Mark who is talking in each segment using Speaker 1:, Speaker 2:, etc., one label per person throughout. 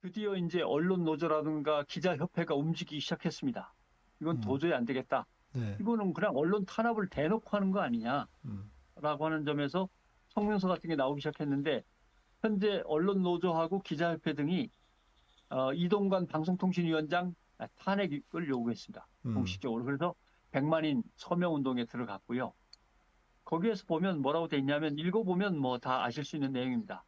Speaker 1: 드디어 이제 언론 노조라든가 기자협회가 움직이기 시작했습니다. 이건
Speaker 2: 음,
Speaker 1: 도저히 안 되겠다.
Speaker 2: 네,
Speaker 1: 이거는 그냥 언론 탄압을 대놓고 하는 거 아니냐라고
Speaker 2: 음,
Speaker 1: 하는 점에서 성명서 같은 게 나오기 시작했는데 현재 언론 노조하고 기자협회 등이 이동관 방송통신위원장 탄핵을 요구했습니다.
Speaker 2: 음,
Speaker 1: 공식적으로. 그래서 100만인 서명운동에 들어갔고요. 거기에서 보면 뭐라고 돼 있냐면 읽어보면 뭐 다 아실 수 있는 내용입니다.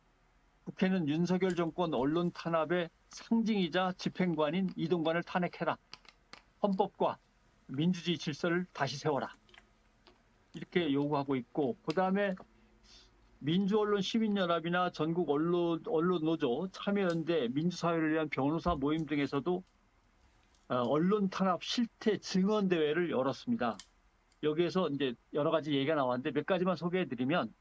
Speaker 1: 국회는 윤석열 정권 언론 탄압의 상징이자 집행관인 이동관을 탄핵해라. 헌법과 민주주의 질서를 다시 세워라. 이렇게 요구하고 있고, 그 다음에 민주언론 시민연합이나 전국 언론노조, 참여연대, 민주사회를 위한 변호사 모임 등에서도 언론 탄압 실태 증언 대회를 열었습니다. 여기에서 이제 여러 가지 얘기가 나왔는데 몇 가지만 소개해드리면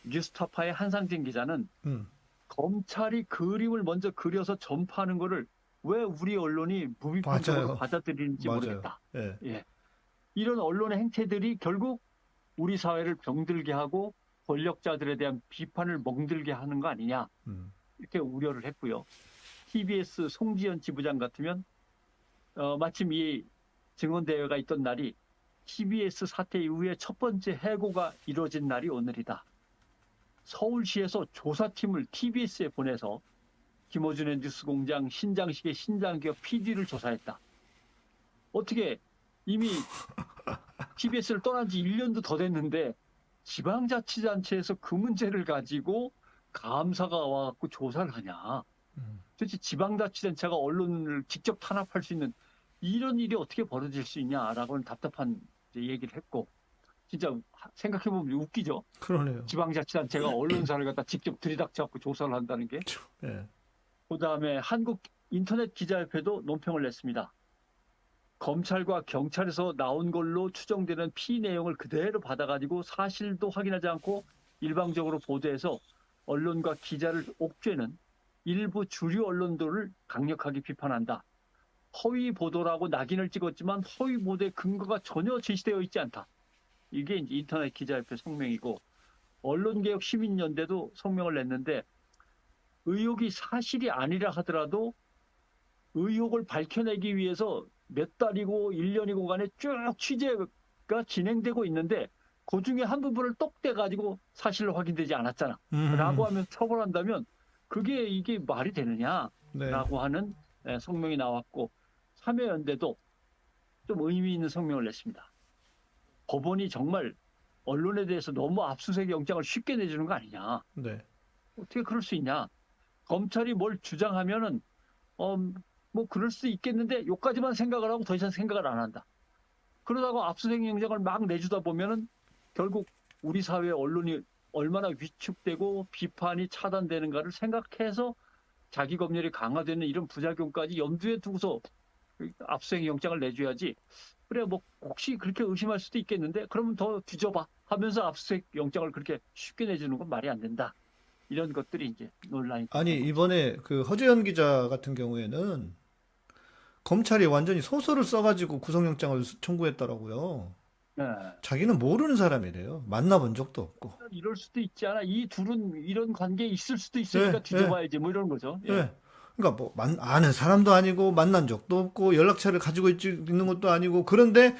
Speaker 1: 뉴스타파의 한상진 기자는
Speaker 2: 음,
Speaker 1: 검찰이 그림을 먼저 그려서 전파하는 거를 왜 우리 언론이 무비판적으로
Speaker 2: 맞아요,
Speaker 1: 받아들이는지
Speaker 2: 맞아요.
Speaker 1: 모르겠다.
Speaker 2: 예,
Speaker 1: 예. 이런 언론의 행태들이 결국 우리 사회를 병들게 하고 권력자들에 대한 비판을 멍들게 하는 거 아니냐.
Speaker 2: 음,
Speaker 1: 이렇게 우려를 했고요. TBS 송지연 지부장 같으면 마침 이 증언대회가 있던 날이 TBS 사태 이후에 첫 번째 해고가 이루어진 날이 오늘이다. 서울시에서 조사팀을 TBS에 보내서 김어준의 뉴스공장, 신장식의 신장기업 PD를 조사했다. 어떻게 이미 TBS를 떠난 지 1년도 더 됐는데 지방자치단체에서 그 문제를 가지고 감사가 와갖고 조사를 하냐.
Speaker 2: 음,
Speaker 1: 도대체 지방자치단체가 언론을 직접 탄압할 수 있는 이런 일이 어떻게 벌어질 수 있냐라고는 답답한 얘기를 했고, 진짜 생각해보면 웃기죠.
Speaker 2: 그러네요.
Speaker 1: 지방자치단체가 언론사를 갖다 직접 들이닥쳐갖고 조사를 한다는 게.
Speaker 2: 예,
Speaker 1: 그다음에 한국인터넷기자협회도 논평을 냈습니다. 검찰과 경찰에서 나온 걸로 추정되는 피의 내용을 그대로 받아가지고 사실도 확인하지 않고 일방적으로 보도해서 언론과 기자를 옥죄는 일부 주류 언론들을 강력하게 비판한다. 허위 보도라고 낙인을 찍었지만 허위 보도의 근거가 전혀 제시되어 있지 않다. 이게 이제 인터넷 기자협회 성명이고, 언론개혁 시민연대도 성명을 냈는데 의혹이 사실이 아니라 하더라도 의혹을 밝혀내기 위해서 몇 달이고 1년이고 간에 쭉 취재가 진행되고 있는데 그 중에 한 부분을 똑 떼가지고 사실로 확인되지 않았잖아. 라고 하면 처벌한다면 그게 이게 말이 되느냐?
Speaker 2: 네,
Speaker 1: 라고 하는 성명이 나왔고, 참여연대도 좀 의미 있는 성명을 냈습니다. 법원이 정말 언론에 대해서 너무 압수수색 영장을 쉽게 내주는 거 아니냐.
Speaker 2: 네,
Speaker 1: 어떻게 그럴 수 있냐. 검찰이 뭘 주장하면은 뭐 그럴 수 있겠는데 요까지만 생각을 하고 더 이상 생각을 안 한다. 그러다가 압수수색 영장을 막 내주다 보면은 결국 우리 사회 언론이 얼마나 위축되고 비판이 차단되는가를 생각해서 자기 검열이 강화되는 이런 부작용까지 염두에 두고서 압수수색 영장을 내줘야지. 그래 뭐 혹시 그렇게 의심할 수도 있겠는데 그러면 더 뒤져봐 하면서 압수수색 영장을 그렇게 쉽게 내주는 건 말이 안 된다. 이런 것들이 이제 논란이
Speaker 2: 아니,
Speaker 1: 됐던 거죠.
Speaker 2: 이번에 그 허재현 기자 같은 경우에는 검찰이 완전히 소설을 써가지고 구속영장을 청구했더라고요.
Speaker 1: 네.
Speaker 2: 자기는 모르는 사람이래요. 만나본 적도 없고.
Speaker 1: 이럴 수도 있지 않아. 이 둘은 이런 관계에 있을 수도 있으니까
Speaker 2: 예, 예,
Speaker 1: 뒤져봐야지 뭐 이런 거죠. 예.
Speaker 2: 예. 그러니까 뭐 아는 사람도 아니고 만난 적도 없고 연락처를 가지고 있는 것도 아니고 그런데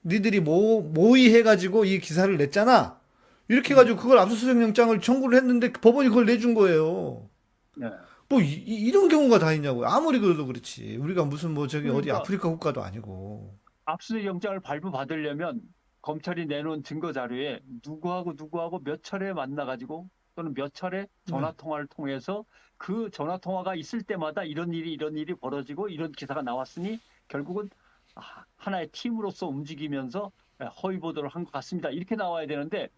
Speaker 2: 니들이 모의해가지고 이 기사를 냈잖아. 이렇게 해가지고 그걸 압수수색 영장을 청구를 했는데 법원이 그걸 내준 거예요.
Speaker 1: 네.
Speaker 2: 뭐 런 경우가 다 있냐고요. 아무리 그래도 그렇지. 우리가 무슨 뭐 저기 어디
Speaker 1: 그러니까
Speaker 2: 아프리카 국가도 아니고.
Speaker 1: 압수수색 영장을 발부받으려면 검찰이 내놓은 증거 자료에 누구하고 몇 차례 만나가지고 또는 몇 차례 전화
Speaker 2: 네.
Speaker 1: 통화를 통해서 그 전화 통화가 있을 때마다 이런 일이 벌어지고 이런 기사가 나왔으니 결국은 하나의 팀으로서 움직이면서 허위 보도를 한 것 같습니다. 이렇게 나와야 되는데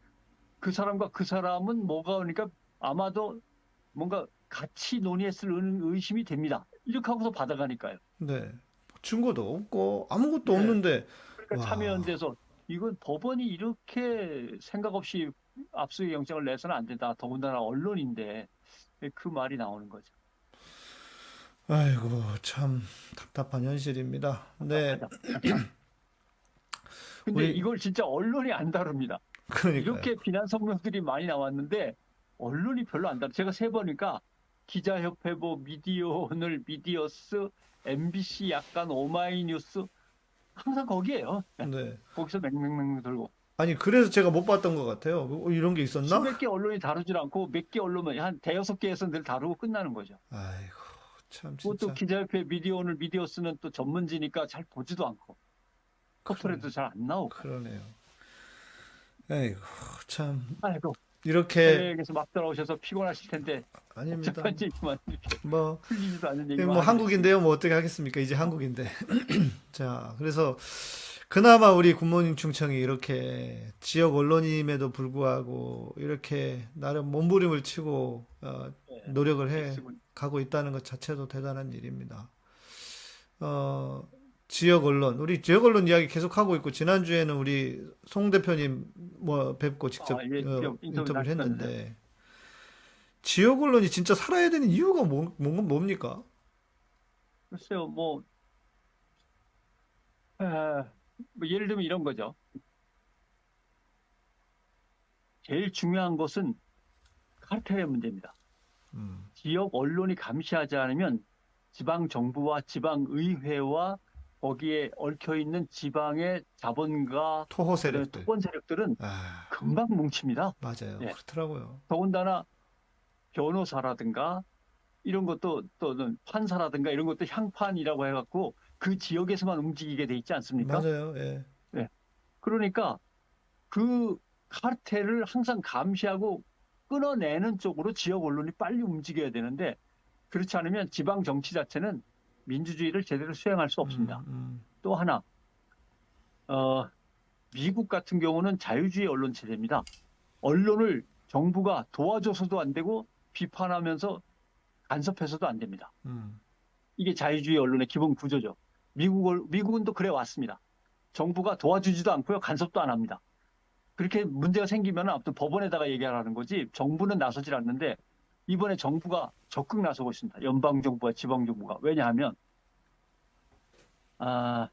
Speaker 1: 그 사람과 그 사람은 뭐가 오니까 아마도 뭔가 같이 논의했을 의심이 됩니다. 이렇게 하고서 받아가니까요.
Speaker 2: 네. 증거도 없고 아무것도
Speaker 1: 네.
Speaker 2: 없는데
Speaker 1: 그러니까
Speaker 2: 와.
Speaker 1: 참여연대에서 이건 법원이 이렇게 생각 없이 압수수색 영장을 내서는 안 된다. 더군다나 언론인데 그 말이 나오는 거죠.
Speaker 2: 아이고 참 답답한 현실입니다. 네.
Speaker 1: 답답하죠. 근데
Speaker 2: 우리
Speaker 1: 이걸 진짜 언론이 안 다룹니다.
Speaker 2: 그러니까요.
Speaker 1: 이렇게 비난 성명들이 많이 나왔는데 언론이 별로 안 다루. 제가 세 보니까 기자협회, 뭐 미디어 오늘, 미디어스, MBC, 약간 오마이뉴스 항상 거기에요.
Speaker 2: 네.
Speaker 1: 거기서 맹맹맹 돌고
Speaker 2: 아니, 그래서 제가 못 봤던 것 같아요. 이런 게 있었나?
Speaker 1: 수백 개 언론이 다루질 않고 몇 개 언론만 한 대여섯 개에서 늘 다루고 끝나는 거죠.
Speaker 2: 아이고, 참,
Speaker 1: 그것도
Speaker 2: 진짜.
Speaker 1: 기자협회, 미디어 오늘, 미디어스는 또 전문지니까 잘 보지도 않고
Speaker 2: 그러,
Speaker 1: 커플에도 잘 안 나오고.
Speaker 2: 그러네요. 아이고, 참.
Speaker 1: 아이고
Speaker 2: 이렇게,
Speaker 1: 해외에서 막 들어오셔서 피곤하실 텐데
Speaker 2: 아닙니다.
Speaker 1: 복잡한 얘기만 이렇게
Speaker 2: 뭐,
Speaker 1: 풀리지도 않는
Speaker 2: 예,
Speaker 1: 얘기만
Speaker 2: 뭐,
Speaker 1: 하게 됐습니다.
Speaker 2: 한국인데요. 뭐, 어떻게 하겠습니까? 이제 한국인데. 자, 그래서, 그나마 우리 굿모닝 충청이 이렇게 지역 언론임에도 불구하고, 이렇게 나름 몸부림을 치고,
Speaker 1: 네,
Speaker 2: 노력을 해
Speaker 1: 애쓰고
Speaker 2: 가고 있다는 것 자체도 대단한 일입니다. 어, 지역 언론, 우리 지역 언론 이야기 계속 하고 있고, 지난주에는 우리 송 대표님 뭐 뵙고 직접
Speaker 1: 예, 지역 인터뷰를
Speaker 2: 인터뷰를
Speaker 1: 하셨다면서요.
Speaker 2: 했는데, 지역 언론이 진짜 살아야 되는 이유가 뭡니까?
Speaker 1: 글쎄요, 에, 뭐 예를 들면 이런 거죠. 제일 중요한 것은 카르텔의 문제입니다.
Speaker 2: 음,
Speaker 1: 지역 언론이 감시하지 않으면 지방 정부와 지방 의회와 거기에 얽혀 있는 지방의 자본가
Speaker 2: 토호
Speaker 1: 그다음에
Speaker 2: 세력들.
Speaker 1: 토건 세력들은
Speaker 2: 아,
Speaker 1: 금방 뭉칩니다.
Speaker 2: 맞아요.
Speaker 1: 예.
Speaker 2: 그렇더라고요.
Speaker 1: 더군다나 변호사라든가 이런 것도 또는 판사라든가 이런 것도 향판이라고 해갖고 그 지역에서만 움직이게 돼 있지 않습니까?
Speaker 2: 맞아요. 예.
Speaker 1: 예. 그러니까 그 카르텔을 항상 감시하고 끊어내는 쪽으로 지역 언론이 빨리 움직여야 되는데 그렇지 않으면 지방 정치 자체는 민주주의를 제대로 수행할 수 없습니다.
Speaker 2: 음.
Speaker 1: 또 하나, 어, 미국 같은 경우는 자유주의 언론 체제입니다. 언론을 정부가 도와줘서도 안 되고 비판하면서 간섭해서도 안 됩니다.
Speaker 2: 음.
Speaker 1: 이게 자유주의 언론의 기본 구조죠. 미국은 또 그래 왔습니다. 정부가 도와주지도 않고요. 간섭도 안 합니다. 그렇게 문제가 생기면 아무튼 법원에다가 얘기하라는 거지 정부는 나서질 않는데 이번에 정부가 적극 나서고 있습니다. 연방정부와 지방정부가. 왜냐하면 아,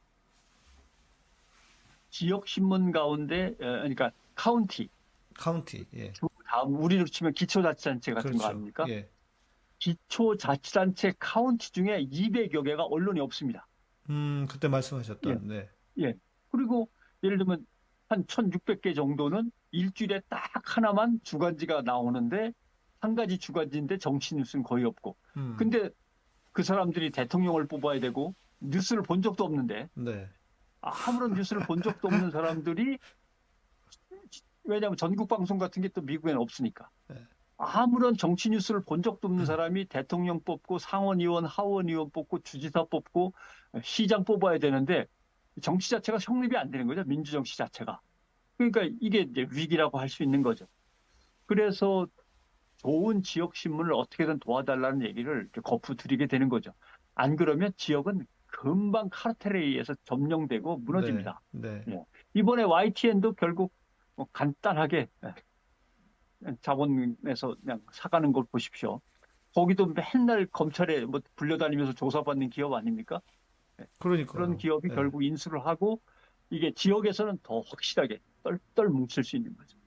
Speaker 1: 지역신문 가운데 그러니까 카운티,
Speaker 2: 카운티. 예.
Speaker 1: 주 다음 우리로 치면 기초자치단체 같은 거
Speaker 2: 그렇죠.
Speaker 1: 아닙니까?
Speaker 2: 예.
Speaker 1: 기초자치단체 카운티 중에 200여 개가 언론이 없습니다.
Speaker 2: 그때
Speaker 1: 예,
Speaker 2: 말씀하셨던, 네.
Speaker 1: 예. 그리고 예를 들면 한 1,600개 정도는 일주일에 딱 하나만 주간지가 나오는데 한 가지 주간지인데 정치 뉴스는 거의 없고.
Speaker 2: 음.
Speaker 1: 근데 그 사람들이 대통령을 뽑아야 되고 뉴스를 본 적도 없는데
Speaker 2: 네.
Speaker 1: 아무런 뉴스를 본 적도 없는 사람들이 왜냐하면 전국 방송 같은 게 또 미국에는 없으니까.
Speaker 2: 네.
Speaker 1: 아무런 정치 뉴스를 본 적도 없는 사람이 대통령 뽑고 상원의원, 하원의원 뽑고 주지사 뽑고 시장 뽑아야 되는데 정치 자체가 성립이 안 되는 거죠. 민주정치 자체가. 그러니까 이게 이제 위기라고 할 수 있는 거죠. 그래서 좋은 지역 신문을 어떻게든 도와달라는 얘기를 이렇게 거푸 드리게 되는 거죠. 안 그러면 지역은 금방 카르텔에 의해서 점령되고
Speaker 2: 네.
Speaker 1: 무너집니다.
Speaker 2: 네.
Speaker 1: 예. 이번에 YTN도 결국 뭐 간단하게 자본에서 그냥 사가는 걸 보십시오. 거기도 맨날 검찰에 뭐 불려다니면서 조사받는 기업 아닙니까? 예. 그런
Speaker 2: 그러니까요.
Speaker 1: 기업이
Speaker 2: 예.
Speaker 1: 결국 인수를 하고 이게 지역에서는 더 확실하게 똘똘 뭉칠 수 있는 거죠.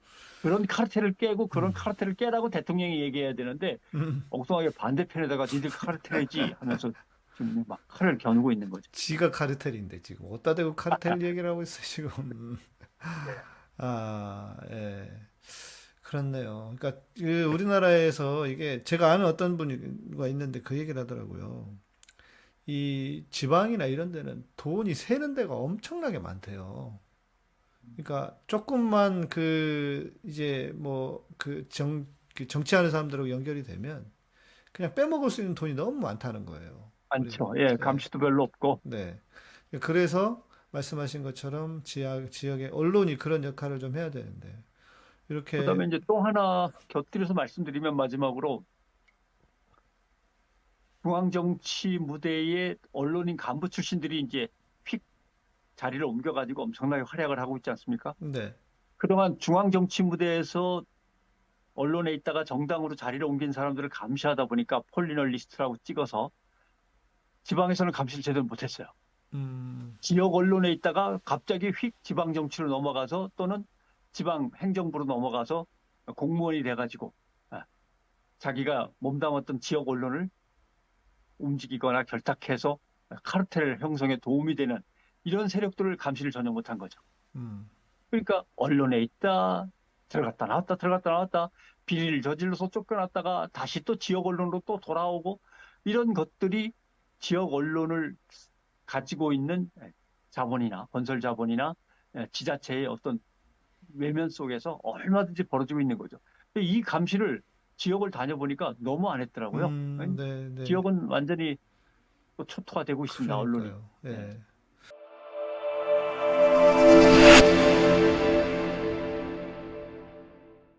Speaker 1: 그런 카르텔을 깨고 그런
Speaker 2: 음.
Speaker 1: 카르텔을 깨라고 대통령이 얘기해야 되는데 엉뚱하게 반대편에다가 니들 카르텔이지 하면서 지금 막 칼을 겨누고 있는 거죠.
Speaker 2: 지가 카르텔인데 지금 어디다 대고 카르텔 얘기를 하고 있어요 지금. 아, 예. 그렇네요. 그러니까 그 우리나라에서 이게 제가 아는 어떤 분이 있는데 그 얘기를 하더라고요. 이 지방이나 이런 데는 돈이 새는 데가 엄청나게 많대요. 그러니까 조금만 그 이제 뭐 그 정치하는 사람들하고 연결이 되면 그냥 빼먹을 수 있는 돈이 너무 많다는 거예요. 우리
Speaker 1: 많죠. 예,
Speaker 2: 예,
Speaker 1: 감시도 별로 없고.
Speaker 2: 네. 그래서 말씀하신 것처럼 지역의 언론이 그런 역할을 좀 해야 되는데 이렇게
Speaker 1: 그다음에 이제 또 하나 곁들여서 말씀드리면 마지막으로 중앙정치 무대에 언론인 간부 출신들이 이제 휙 자리를 옮겨가지고 엄청나게 활약을 하고 있지 않습니까?
Speaker 2: 네,
Speaker 1: 그동안 중앙정치 무대에서 언론에 있다가 정당으로 자리를 옮긴 사람들을 감시하다 보니까 폴리널리스트라고 찍어서 지방에서는 감시를 제대로 못했어요. 지역 언론에 있다가 갑자기 휙 지방 정치로 넘어가서 또는 지방 행정부로 넘어가서 공무원이 돼가지고 자기가 몸담았던 지역 언론을 움직이거나 결탁해서 카르텔 형성에 도움이 되는 이런 세력들을 감시를 전혀 못한 거죠.
Speaker 2: 음,
Speaker 1: 그러니까 언론에 있다, 들어갔다 나왔다, 들어갔다 나왔다, 비리를 저질러서 쫓겨났다가 다시 또 지역 언론으로 또 돌아오고 이런 것들이 지역 언론을 가지고 있는 자본이나 건설 자본이나 지자체의 어떤 외면 속에서 얼마든지 벌어지고 있는 거죠. 근데 이 감시를 지역을 다녀보니까 너무 안 했더라고요.
Speaker 2: 네, 네.
Speaker 1: 지역은 완전히 또 초토화되고 있습니다, 언론이.
Speaker 2: 그러니까요.
Speaker 1: 네.
Speaker 2: 예.